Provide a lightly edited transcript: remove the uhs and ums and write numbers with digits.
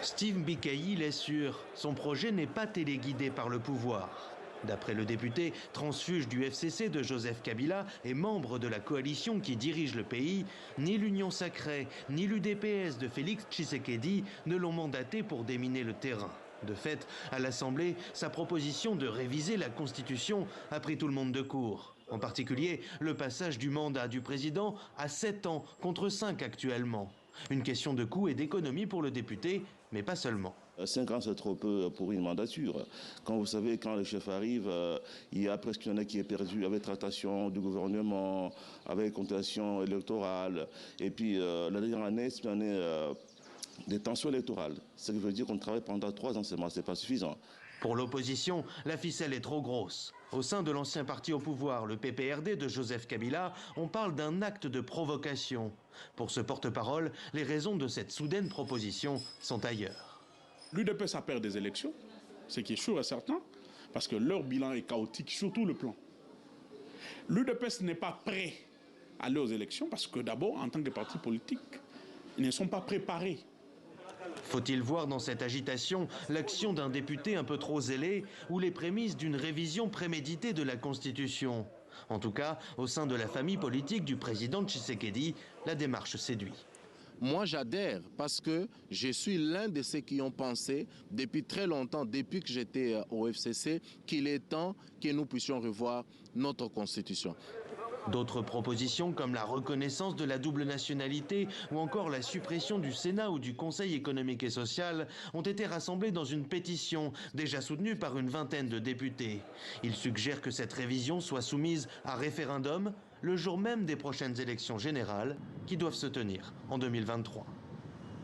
Steve Mbikayi l'est sûr, son projet n'est pas téléguidé par le pouvoir. D'après le député transfuge du FCC de Joseph Kabila et membre de la coalition qui dirige le pays, ni l'Union sacrée, ni l'UDPS de Félix Tshisekedi ne l'ont mandaté pour déminer le terrain. De fait, à l'Assemblée, sa proposition de réviser la Constitution a pris tout le monde de court. En particulier, le passage du mandat du président à 7 ans contre 5 actuellement. Une question de coût et d'économie pour le député, mais pas seulement. 5 ans, c'est trop peu pour une mandature. Quand vous savez, quand le chef arrive, il y a presque une année qui est perdue avec tractation du gouvernement, avec contestation électorale. Et puis, la dernière année, c'est une année des tensions électorales. Ce qui veut dire qu'on travaille pendant 3 ans, c'est pas suffisant. Pour l'opposition, la ficelle est trop grosse. Au sein de l'ancien parti au pouvoir, le PPRD de Joseph Kabila, on parle d'un acte de provocation. Pour ce porte-parole, les raisons de cette soudaine proposition sont ailleurs. L'UDPS a perdu des élections, ce qui est sûr et certain, parce que leur bilan est chaotique sur tout le plan. L'UDPS n'est pas prêt à aller aux élections parce que d'abord, en tant que parti politique, ils ne sont pas préparés. Faut-il voir dans cette agitation l'action d'un député un peu trop zélé ou les prémices d'une révision préméditée de la Constitution? En tout cas, au sein de la famille politique du président Tshisekedi, la démarche séduit. Moi, j'adhère parce que je suis l'un de ceux qui ont pensé depuis très longtemps, depuis que j'étais au FCC, qu'il est temps que nous puissions revoir notre Constitution. D'autres propositions comme la reconnaissance de la double nationalité ou encore la suppression du Sénat ou du Conseil économique et social ont été rassemblées dans une pétition déjà soutenue par une vingtaine de députés. Ils suggèrent que cette révision soit soumise à référendum le jour même des prochaines élections générales qui doivent se tenir en 2023.